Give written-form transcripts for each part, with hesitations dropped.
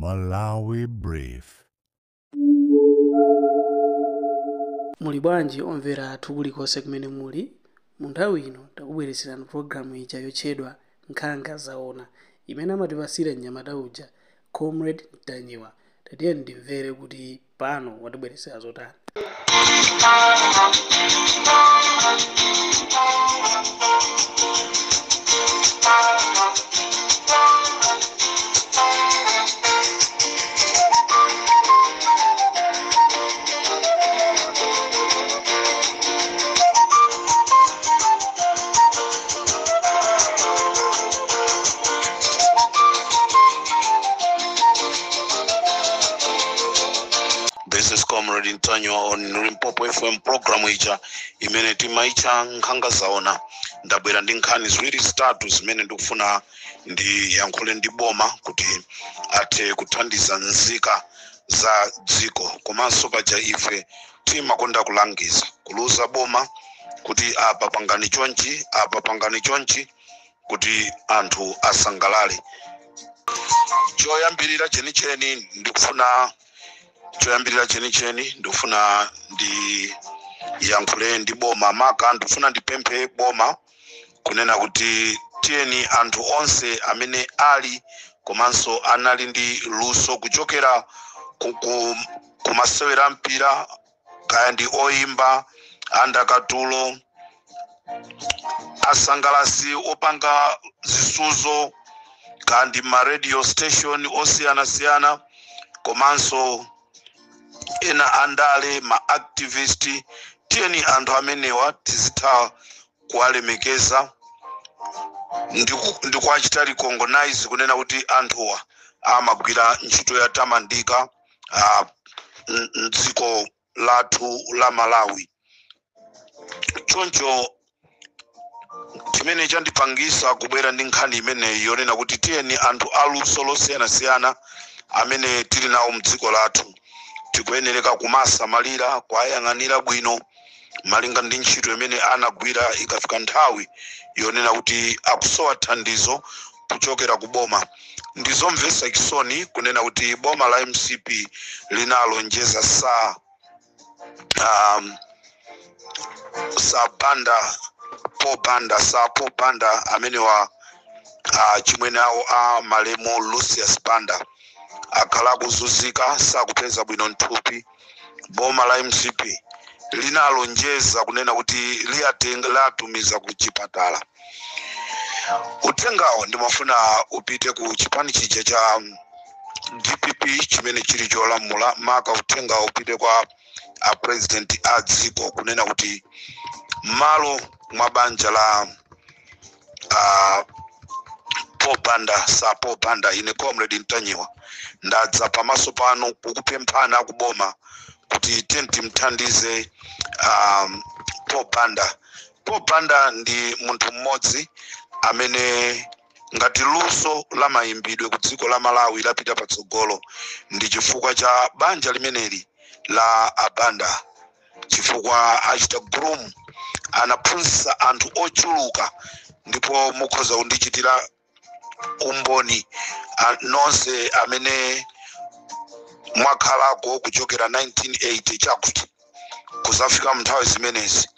Malawi Brief. Muli bwanji omvera kulikonse kumene muli. Mu nthawi ino takubweretserani programu ija yotchedwa Nkhanga Zaona imene amatipasira mnyamata uja Comrade Mtanyiwa. Tatiyeni timvere kuti pano watibweretsera zotani. This is Comrade Mtanyiwa on Limpopo FM program ija imene timaicha Nkhanga Zaona. Ndabwera ndi nkhani ziwiri zitatu zimene ndikufuna ndiyankhule ndi boma kuti athe kuthandiza nzika za dziko komanso paja ife timakonda kulangiza kuluza boma kuti apa pangani chonchi kuti anthu asangalale. Choyambirira chenicheni ndikufuna ndi yankhule ndi boma maka ndifuna ndipemphe boma kunena kuti tiyeni anthu onse amene ali komanso anali ndi luso kuchokera kumasewera mpira kaya ndi oyimba andakatulo asangalasi opanga zisuzo kandi ma radio station osiyana komanso ena andale ma activist. Tiyeni anthu amenewa tizitha kuwalemekeza ndikuachita recognize kunena kuti anthuwa amagwira ntchito yatamandika mdziko lathu la Malawi. Choncho chimene chandipangisa kubwera ndi nkhani imeneyi yonena kuti tiyeni anthu aluso losiyana amene tili nawo mdziko lathu tikuyenereka kumasamalira kwayang'anira bwino malinga ndi ntchito imene anagwira ikafika nthawi yonena kuti akusowa thandizo kuchokera ku boma. Ndizomvetsa chisoni kunena kuti boma la MCP linalonjeza sa Banda amene wa chimwene awo a Malemo Lucius Banda akhala kuzunzika sakupeza bwino nthupi. Boma la MCP linalonjeza kunena kuti latumiza ku chipatala. Uthengawo ndimafuna upite ku chipani chija cha DPP chimene chili cholamula maka uthengawo upite kwa a president a dziko kunena kuti malo mwa banja la Paul Banda ine Comrade Mtanyiwa ndadza pamaso pano kukupemphana kuboma kuti timthandize Paul Banda. Paul Banda ndi munthu mmodzi amene ngati luso la mayimbidwe ku dziko la Malawi lapita patsogolo ndi chifukwa cha banja limeneli la Abanda, chifukwa achita groom anaphunzitsa anthu ochuluka ndipo mukhoza kundichitira umboni nonse amene mwakhalako kuchokera 1980 chakuti kuzafika mnthawi zimenezi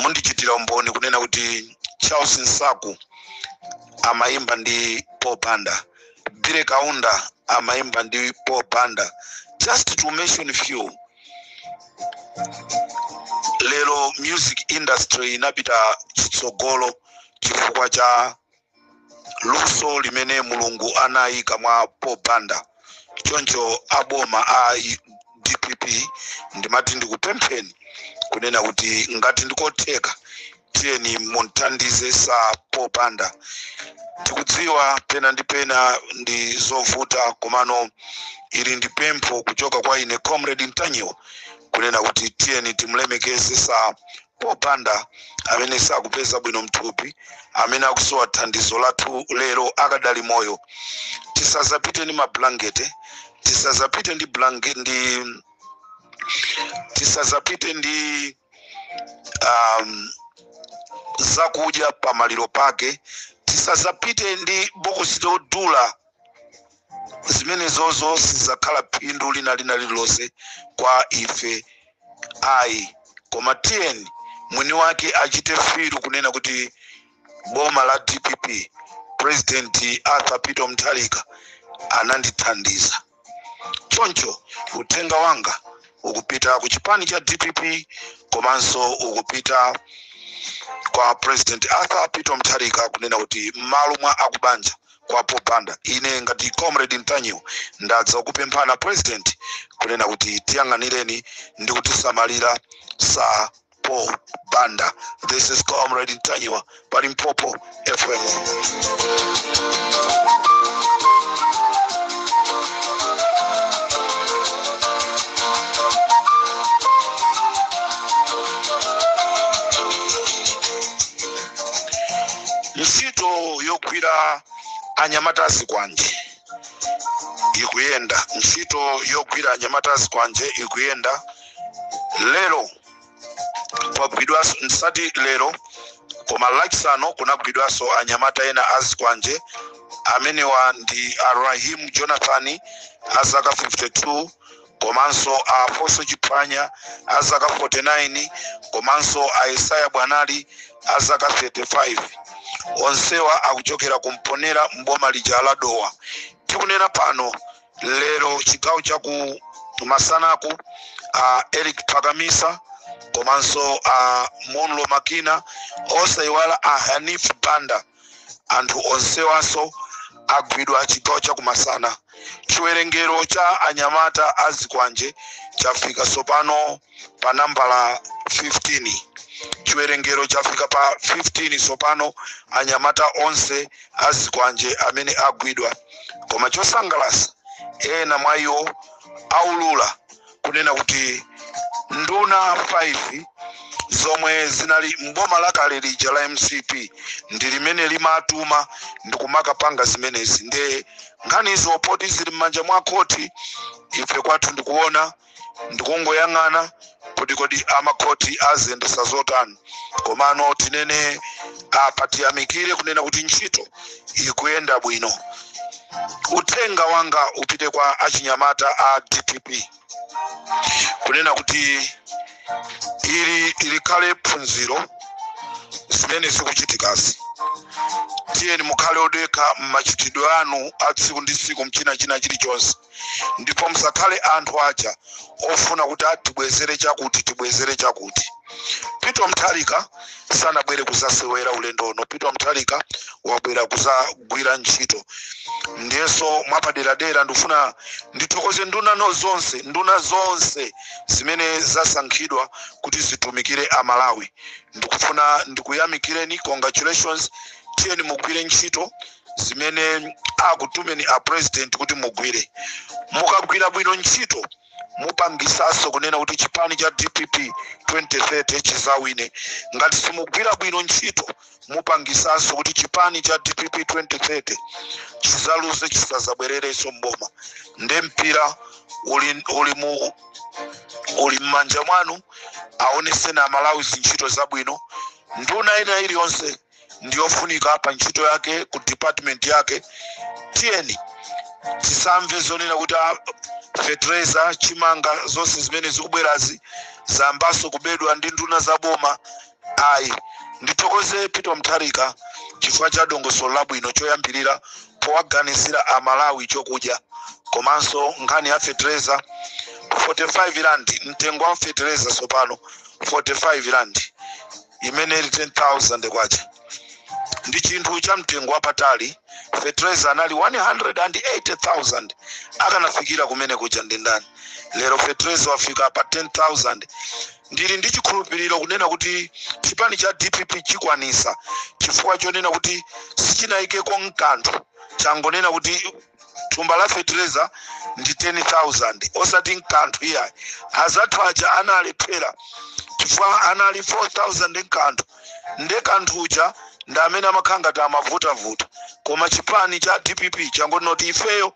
mundichitira umboni kunena kuti Charles Nsaku amayimba ndi Paul Banda, Bire Kaunda amayimba ndi Paul Banda, just to mention few. Lero music industry inapita chitsogolo chifukwa cha luso limene Mulungu anayika mwa Paul Banda. Choncho aboma a DPP ndimati ndikupempheni kunena kuti ngati ndikotheka tiyeni muthandize sa Paul Banda. Tikudziwa pena ndi pena ndi zovuta komano ili ndi pempho kuchoka kwa ine Comrade Mtanyiwa kunena kuti tiyeni timlemekeze sa Paul Banda amene sakupeza bwino mthupi amene akusowa thandizo lathu lero akadali moyo. Tisazapite ndi mablankete, tisazapite ndi zakudya pamaliro pake, tisazapite ndi bokosi lodula zimenezozo sizakhala phindu lina lililonse kwa ife ayi. Koma tiyeni mwini wake achite firu kunena kuti boma la DPP President Arthur Peter Mutharika anandithandiza. Choncho uthenga wanga ukupita ku chipani cha DPP komanso ukupita kwa President Arthur Peter Mutharika kunena kuti m'malo mwa akubanja kwa Popanda ine ngati Comrade Ntanyiwa ndadza kupemphana President kunena kuti tiyang'anireni ndi kutisamalira sa Popanda. This is Comrade Ntanyiwa pa Limpopo FM. Ntchito yogwira anyamatazi kwanje ikuyenda. Ntchito yogwira anyamatazi kwanje ikuyenda. Lero kwagwidwaso nsati lero koma lachisanu kunagwidwaso anyamata ena azikwanje amenewa ndi Rahim Jonathan azaka 52 komanso Afoso Chipanya azaka 49 komanso Isaiah Bwanali azaka 35. Onsewa akuchokera kumponera mboma lija la Dowa. Tikunena pano lero chigawo chaku Masanaku Eric Pagamisa komanso Monlo Makina osaiwala Hanif Banda anthu onsewaso agwidwa chigawo chaku Masana. Chiwerengero cha anyamata azikwanje chafika sopano pa nambala 15. Chiwerengero chafika pa 15 sopano anyamata onse azikwanje amene agwidwa. Koma chosangalasa ena mwayo aulula kunena kuti nduna 5 zomwe zinali mboma lakale lija la MCP ndi limene limatuma ndikumakapanga zimenezi. Nde nkhanizo poti zili m'manja mwa koti ife kwathu ndikuona ndikungoyang'ana kodi amakoti azendesa zotani. Komano tinene patiyamikire kunena kuti ntchito ikuyenda bwino. Uthenga wanga upite kwa achinyamata a DPP kunena kuti ili kale phunziro zimene zikuchitikazi. Tiyeni mukhale odeka mmachitidwe anu a tsiku ndi tsiku mchina chilichonse. Ndipo musakhale anthu aja ofuna kuti tibwezere chakuti. Peter Mutharika sanabwere kuzasewera ulendo ono. Peter Mutharika wabwera kuzagwira ntchito. Ndiyeso mwapaderadera ndifuna ndithokoze nduna zonse zimene zasankhidwa kuti zitumikire Amalawi. Ndikufuna ndikuyamikireni, congratulations. Tiyeni mugwire ntchito zimene akutumeni a president kuti mugwire. Mukagwira bwino ntchito mupangisaso kunena kuti chipani cha DPP 2030 chizawine. Ngati simugwira bwino ntchito mupangisaso kuti chipani cha DPP 2030 chizaluze chisazabwerereso mboma. Nde mpira uli m'manja mwanu aoneseni Amalawi zintchito zabwino. Nduna ina iliyonse ndiyofunika pa ntchito yake ku department yake. Tiyeni tisamve zonena kuti fetreza chimanga zonse zimene zikubwerazi zambaso kubedwa ndi nduna za boma. Ayi ndithokoze Peter Mutharika chifukwa cha dongosolo labwino choyambirira powaganizira Amalawi chokudya. Komanso nkhani ya fetreza 45 rand mtengo wa fetreza sopano 45 rand imene ili 10,000 kwacha. Ndi chinthu cha mtengo wapatali. Fetreza anali 180,000 akanafikira kumene kuja ndindani. Lero fetreza wafika pa 10,000. Ndili ndi chikhulupiriro kunena kuti chipani cha DPP chikwanisa chifukwa chonena kuti sichinayikeko mkanthu changonena kuti thumba la fetreza ndi 10,000 osati mkanthu iyayi. Azathu aja analephera chifukwa anali 4,000 mkanthu. Nde kanthu uja ndi amene amakhanga amavuta. Koma chipani cha DPP changonoti ifeyo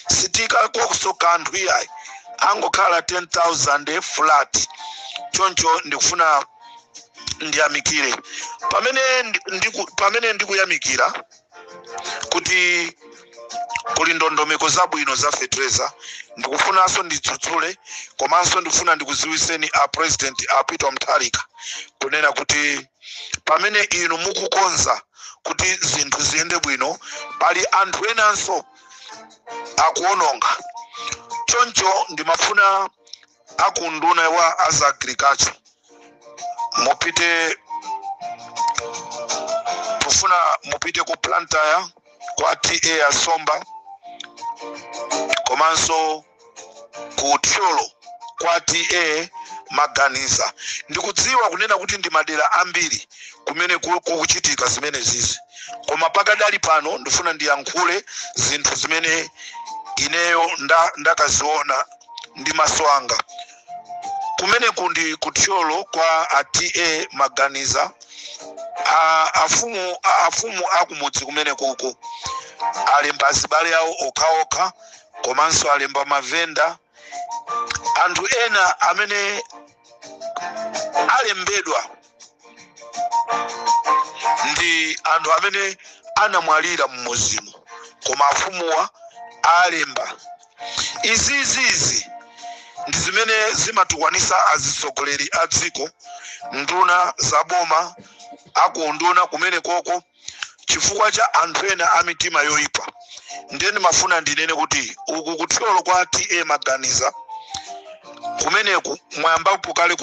sitika kokuso kanthu iyayi angokhala 10,000 flat. Choncho ndikufuna ndiyamikire pamene ndikuyamikira kuti kuli ndondomeko zabwino za Fetreza ndikufunanso ndidzudzule komanso ndifuna ndikuziwiseni a president a Peter Mutharika kunena kuti pamene inu mukukonza kuti zinthu ziyende bwino pali anthu enanso akuononga. Choncho ndimafuna akunduna wa as agriculture mupite ku Plantaya kwa TA ya Somba komanso ku Thyolo kwa TA Maganiza. Ndikudziwa kunena kuti ndi madera ambiri kumene kukuchitika zimene zizi, koma pakadali pano ndifuna ndiyankhule zinthu zimene ineyo ndakaziona ndi maso anga. Kumene kundi ku Thyolo kwa TA Maganiza, afumu akumudzi kumene kuku alemba azibale awo okhaokha komanso alemba mavenda. Anthu ena amene alembedwa ndi anthu amene anamwalira mmuzimu, koma afumuwa alemba. Izizizi ndi zimene zimatukwanisa azitsogoleri a dziko, nduna zaboma akunduna kumene koko chifukwa cha anthu ena a mitima yoyipa. Ndeni mafuna ndinene kuti uku ku Thyolo kwa TA Maganiza kumeneku mwayambapo kale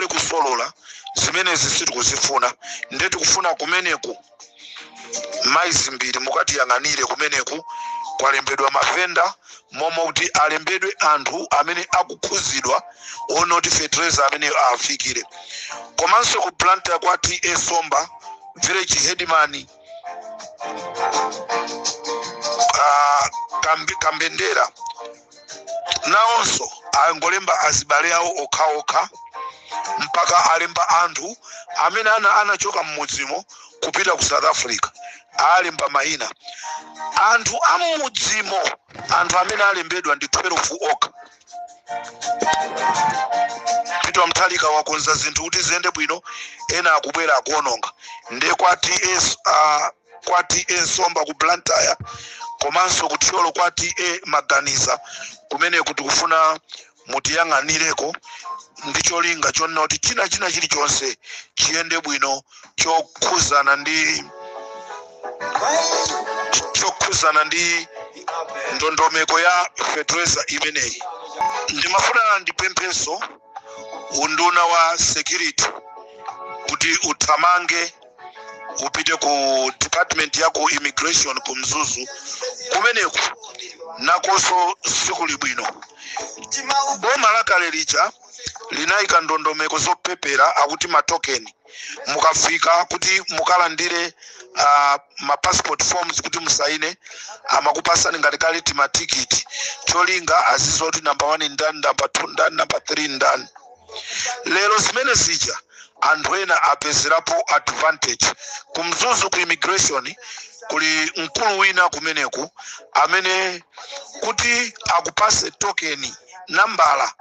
kusolola zimene zisiti kuzifuna. Ndeti kufuna kumeneku maizi mbiri mukati yang'anire kumeneku kwalembedwa mavenda momo kuti alembedwe anthu amene akukhuzidwa onoti Fetreza amene afikire. Komanso ku Plantaya kwa TA Somba village headman Kambendera naonso angolemba azibale awo okhaokha mpaka alemba anthu amene anachoka mmudzimo kupita ku South Africa alemba maina. Anthu amudzimo, anthu amene alembedwa ndi 12 okha. Peter Mutharika wakonza zinthu kuti ziyende bwino, ena akubwera akuononga. Ndiye kwa TA Somba ku Plantaya komanso ku Thyolo kwa TA Maganiza kumene kuti kufuna mutiyang'anireko ndi cholinga chonena kuti china chilichonse chiyende bwino chokhuzana ndi ndondomeko ya Fetreza imeneyi. Ndimafuna ndipempheso unduna wa security kuti uthamange upite ku department ya ku immigration ku Mzuzu kumeneku nakoso sikuli bwino. Boma lakale lija linayika ndondomeko zopepera akuti matokeni mukafika kuti mukalandire ma passport forms kuti musaine amakupasani ngati kale timatikiti cholinga azizoti number 1 ndani, number 2 ndani, number 3 ndani. Lero zimene zija anthu ena apezerapo advantage. Ku Mzuzu ku immigration kuli mkulu wina kumeneku amene kuti akupase tokeni nambala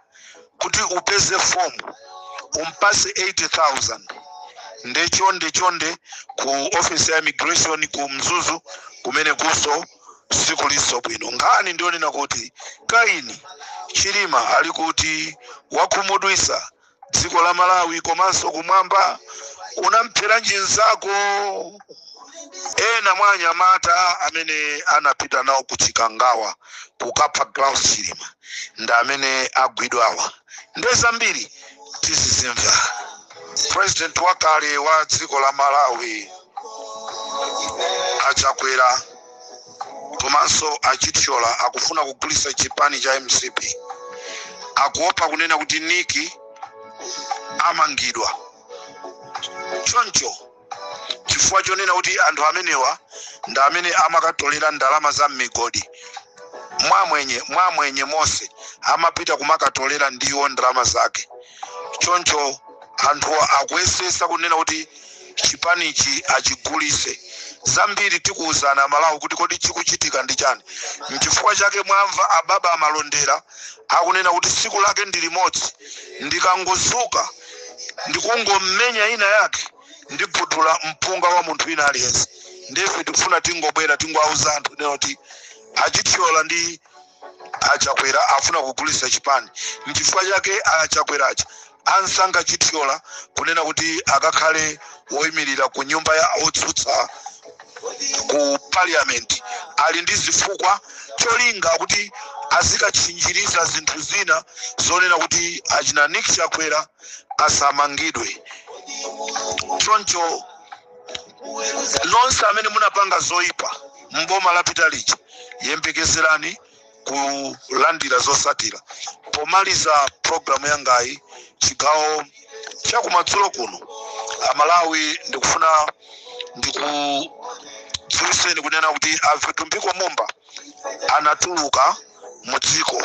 kuti upeze form umpase 80,000 ndechonde ku office ya immigration ku Mzuzu kumene kuso sikuliso bwino. Ngani ndionena kuti Kaini Chilima ali kuti wakumudwisa dziko la Malawi komanso kumwamba unamphera njinzako. Ena mwanyamata amene anapita nawo kuchikangawa kukapha Klaus Chilima nda amene agwidwawa. Ndeza mbiri tizizimva. President wakale wa dziko la Malawi achakwera komanso achitchola akufuna kugulisa chipani cha MCP. Akuopa kunena kuti Niki amangidwa. Choncho chifukwa chonena kuti anthu amenewa nda amene amakatolera ndalama za migodi. Mwamwenye Mose amapita kumakatolera ndiwo ndalama zake. Choncho anthu akuyesesa kunena kuti chipanichi achigulise. Zambiri tikuuzana Malawi kuti kodi chikuchitika ndi chani. N'chifukwa chake mwamva ababa amalondera akunena kuti siku lake ndi limodzi ndikangozuka ndikungomenya ina yake ndibudula mpunga wa munthu ina aliyense. ndefe tikufuna tingobwera tingowauza anthu noti achithyola ndi achakwera afuna kugulisa chipani nchifukwa chake achakweracha ansanga chithyola kunena kuti akakhale woyimirira ku nyumba ya otsutsa ku parliament ali ndi zifukwa cholinga kuti azikachinjiriza zinthu zina zonena kuti achina Nick Chakwera asamangidwe. Choncho nonse amene munapanga zoyipa mboma lapita lija yembekezerani kulandira zosatira. Pomaliza programu yangayi chigawo chakumadzulo kuno Amalawi ndikufuna ndikudziwiseni kunena kuti avitumbiko mumba anatuluka mudziko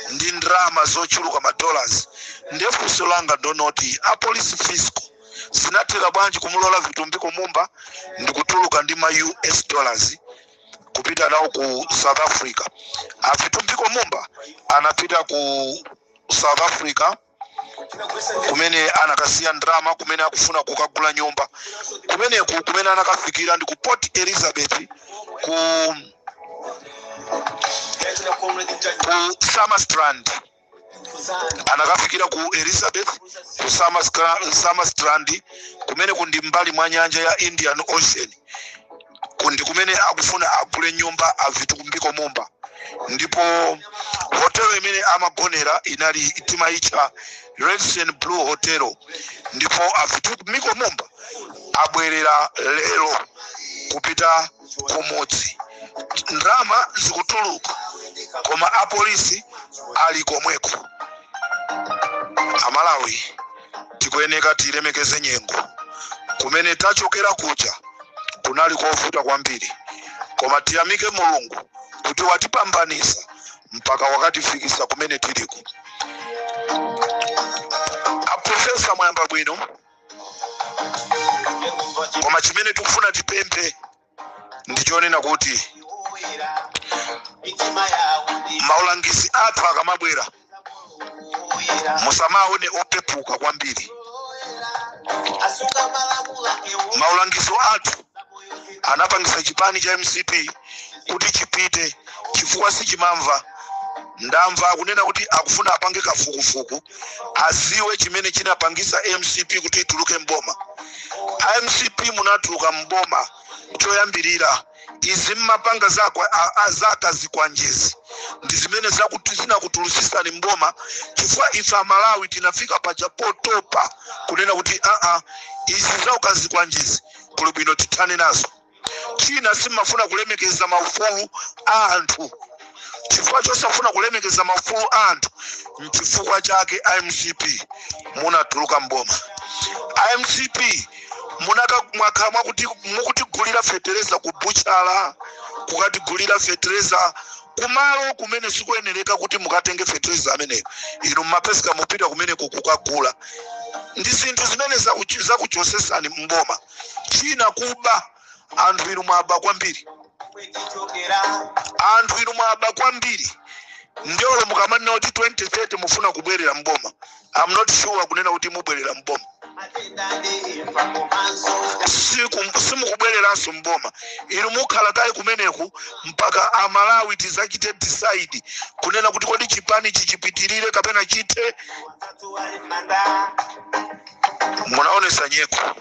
ndi ndrama zochuluka madollars. Ndefunso langa ndonoti a police fiscal sinatheka bwanji kumulola vitumbiko mumba ndikutuluka ndi ma US dollars kupita nawo ku South Africa. Avitumbiko mumba anapita ku South Africa kumene anakasiya ndrama kumene akufuna kukagula nyumba kumene anakafikira ndi ku Port Elizabeth ku Summerstrand. Anakafikira ku Elizabeth ku Summerstrand kumene kundi mbali mwa nyanja ya Indian Ocean kundi kumene akufuna agule nyumba avitumbiko mumba. Ndipo hotel imene amagonera inali timaitcha Radisson Blue Hotel. Ndipo avitumbiko mumba abwerera lero kupita kumudzi. Ndrama zikutuluka koma apolisi ali komweko. Amalawi tikuyeneka tilemekeze nyengo kumene tachokera kuja kunali kovuta kwambiri koma tiyamike Mulungu kuti watipambanisa mpaka wakatifikisa kumene tiliko. Aprofesa mwayamba bwino koma chimene tikufuna tipemphe ndichonena kuti maulangizi athu akamabwera musamaone opepuka kwambiri. Maulangizo athu anapangisa chipani cha MCP kuti chipite chifukwa sichimamva. Ndamva kunena kuti akufuna apange kafukufuku aziwe chimene chinapangisa MCP kuti ituluke mboma. MCP munatuluka mboma choyambirira izi mmapanga zaka zikwanjezi ndi zimene zinakutulutsisani mboma chifukwa ife Amalawi tinafika paja potopa kunena kuti izi zauka zikwanjezi kuli bwino tithane nazo. China simafuna kulemekeza maufulu a anthu chifukwa chosafuna kulemekeza maufulu a anthu nchifukwa chake MCP munatuluka mboma. MCP mwakhamwa kuti mukutigulira fetereza ku buchala kukatigulira fetereza kumalo kumene sikuyenereka kuti mukatenge fetereza ameneyo inu mmapesika mupita kumene kukagula. Ndi zinthu zimene zakuchosesani mboma. China kuba anthu inu mwaba kwambiri. Anthu inu mwaba kwambiri. Ndiolo mukamanena kuti 2030 mufuna kubwerera mboma. I'm not sure kunena kuti mubwerera mboma. Simukubwereranso mboma. Inu mukhala kayi kumeneku mpaka Amalawi tizachite decide kunena kuti kodi chipani chichipitirire kapena chite. Munaonesa nyeko.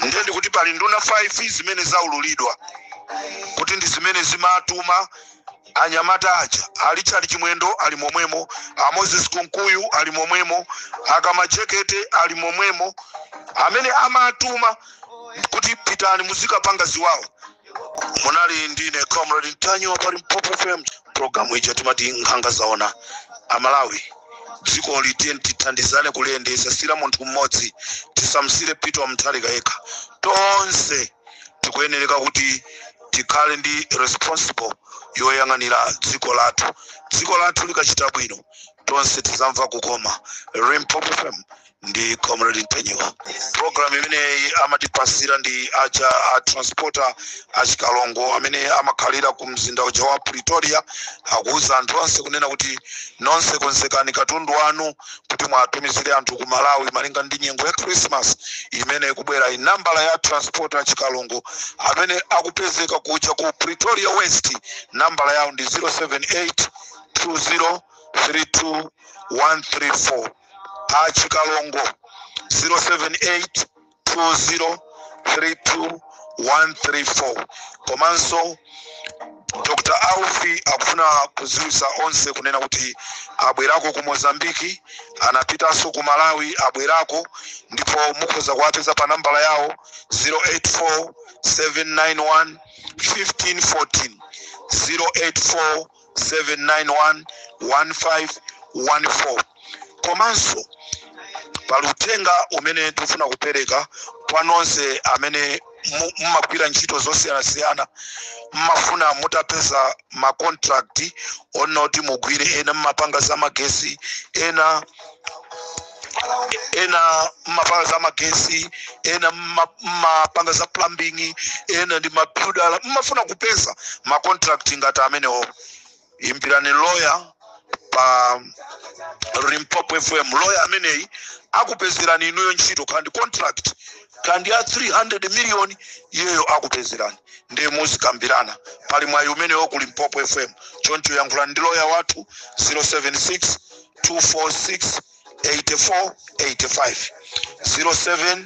Ndiye kuti pali nduna 5 zimene zaululidwa kuti ndi zimene zimatuma anyamata aja alichali chimwendo ali momwemo, Moses Kunkuyu ali momwemo, Akamajekete ali momwemo, amene amatuma kuti pitani muzikapanga ziwawo. Munali ndine Comrade Ntanyo pali Mpopo FM program ija timati nkhanga zaona. Amalawi dziko litiye tithandizane kuliyendesa sila munthu mmodzi tisamsire Peter Mutharika yekha. Tonse tikuyenereka kuti tikhale ndi responsible yoyang'anira dziko lathu. Dziko lathu likachita bwino tonse tizamva kukoma. Mpopo FM ndi Comrade Ntenyiwa. Program imene amatipasira ndi aja a transporter achikalongo amene amakhalira ku mzinda uja wa Pretoria, akuuza anthu onse kunena kuti nonse konzekani katundu wanu kuti mwatumizire anthu ku Malawi malinga ndi nyengo ya Christmas imene ikubwera. Nambala ya transporter achikalongo amene akupezeka kuja ku Pretoria West, nambala yawo ndi 07820322134. Achikalongo 07820322134. Komanso Dr. Alfi akufuna kuziwisa onse kunena kuti abwerako ku Mozambiki, anapitanso ku Malawi abwerako, ndipo mukhoza kuwapeza pa nambala yawo 084-791-1514 084-791-1514. Komanso palutenga umene tufuna kupereka kwa nonse amene mmagwira ntchito zosiyana-siyana, mmafuna mutapeza ma contract onoti mugwire, ena mmapanga za magesi, ena mmapanga za magesi, ena mmapanga za plumbing, ena ndi mabuilder, mmafuna kupeza ma contract ngati amenewo. Imbirani lawyer pa Limpopo FM. Lawyer ameneyi akupezerani inuyo ntchito kandi contract kandi ya 300 million yeyo akupezerani, ndi muzikambirana pali mwayi umenewo ku Limpopo FM. Choncho yankhula ndi lawyer wathu 076-246-8485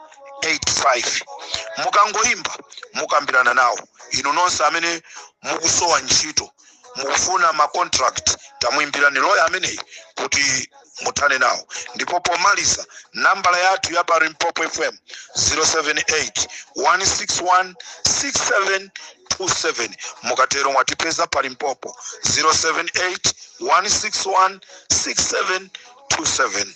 076-246-8485. mukangoimba mukambirana nawo. Inu nonse amene mukusowa ntchito mukufuna ma contract, tamuimbirani lawyer ameneyi kuti mutane nawo. Ndipo pomaliza nambala yathu ya pa Limpopo FM 078-161-6727. mukatero mwatipeza pa Limpopo 078-161-6727.